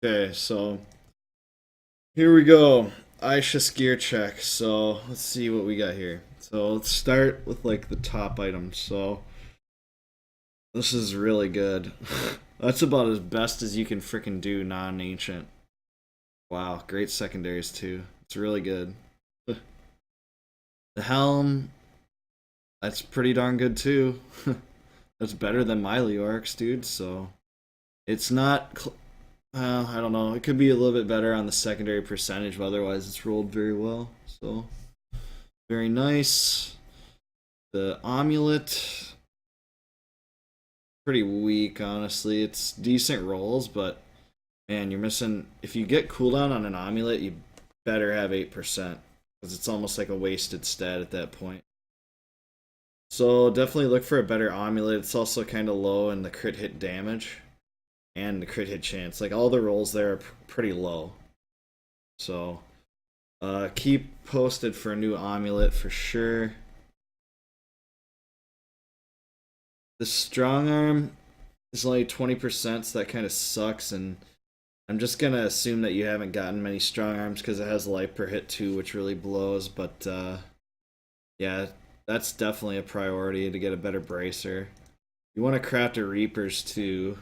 Okay, so here we go. Eyececius Gearcheck. So let's see what we got here. So let's start with like the top items. So this is really good. That's about as best as you can freaking do non-ancient. Wow, great secondaries too. It's really good. The helm, that's pretty darn good too. That's better than my Leorix, dude. So it's not. Well, I don't know. It could be a little bit better on the secondary percentage, but otherwise it's rolled very well. So, very nice. The amulet, pretty weak, honestly. It's decent rolls, but man, you're missing. If you get cooldown on an amulet, you better have 8%, because it's almost like a wasted stat at that point. So, definitely look for a better amulet. It's also kind of low in the crit hit damage and the crit hit chance. Like all the rolls there are pretty low. So keep posted for a new amulet for sure. The strong arm is only 20%, so that kind of sucks. And I'm just gonna assume that you haven't gotten many strong arms because it has life per hit too, which really blows. But yeah, that's definitely a priority to get a better bracer. You want to craft a Reapers too.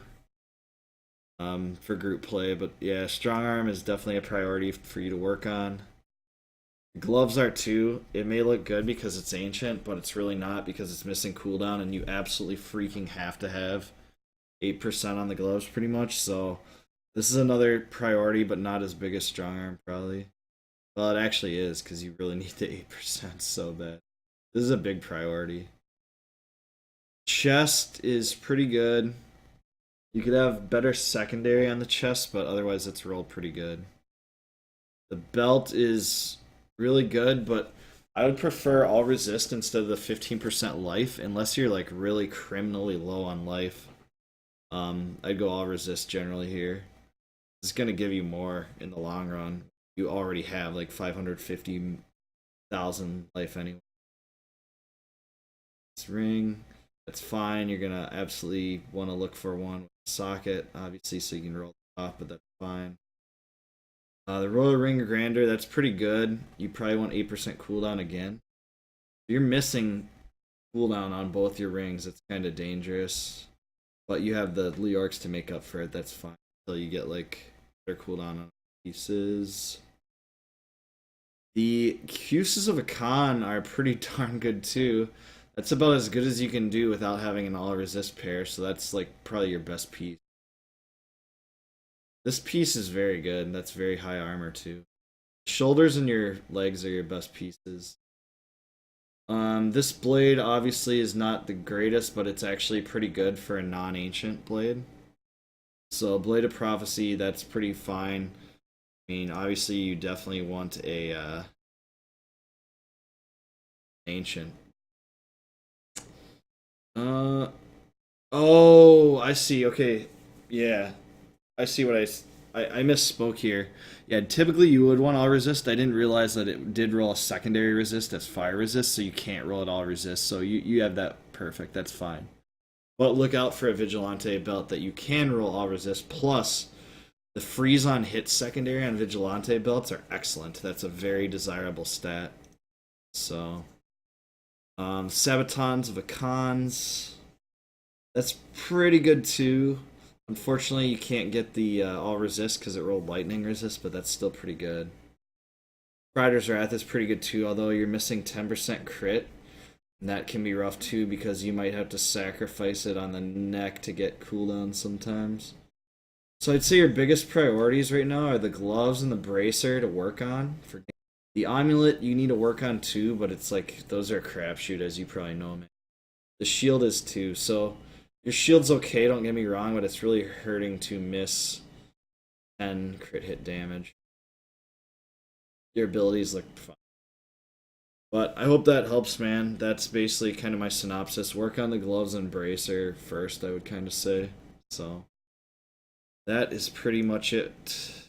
For group play, but yeah, strong arm is definitely a priority for you to work on. Gloves are too. It may look good because it's ancient, but it's really not because it's missing cooldown, and you absolutely freaking have to have 8% on the gloves pretty much. So this is another priority, but not as big as strong arm probably. Well, it actually is because you really need the 8% so bad. This is a big priority. Chest is pretty good. You could have better secondary on the chest, but otherwise it's rolled pretty good. The belt is really good, but I would prefer all resist instead of the 15% life, unless you're like really criminally low on life. I'd go all resist generally here. It's gonna give you more in the long run. You already have like 550,000 life anyway. This ring, that's fine. You're gonna absolutely want to look for one with a socket, obviously, so you can roll the top, but that's fine. The Royal Ring Grandeur, that's pretty good. You probably want 8% cooldown again. You're missing cooldown on both your rings. It's kind of dangerous. But you have the Leorix to make up for it. That's fine. Until you get like better cooldown on pieces. The Cuses of Akan are pretty darn good too. That's about as good as you can do without having an all resist pair, so that's like probably your best piece. This piece is very good, and that's very high armor too. Shoulders and your legs are your best pieces. This blade obviously is not the greatest, but it's actually pretty good for a non-ancient blade. So Blade of Prophecy, that's pretty fine. I mean, obviously you definitely want a ancient. Oh, I see. Okay, yeah, I see what I misspoke here. Yeah, typically you would want all resist. I didn't realize that it did roll a secondary resist as fire resist, so you can't roll it all resist. So you have that perfect. That's fine. But look out for a Vigilante belt that you can roll all resist. Plus, the freeze on hit secondary on Vigilante belts are excellent. That's a very desirable stat. So, Sabatons of Akans. That's pretty good too. Unfortunately, you can't get the all resist because it rolled lightning resist, but that's still pretty good. Rider's Wrath is pretty good too, although you're missing 10% crit. And that can be rough too because you might have to sacrifice it on the neck to get cooldown sometimes. So I'd say your biggest priorities right now are the gloves and the bracer to work on. For the amulet, you need to work on too, but it's like those are a crapshoot, as you probably know, man. The shield is too, so your shield's okay, don't get me wrong, but it's really hurting to miss 10 crit hit damage. Your abilities look fine. But I hope that helps, man. That's basically kind of my synopsis. Work on the gloves and bracer first, I would kind of say. So that is pretty much it.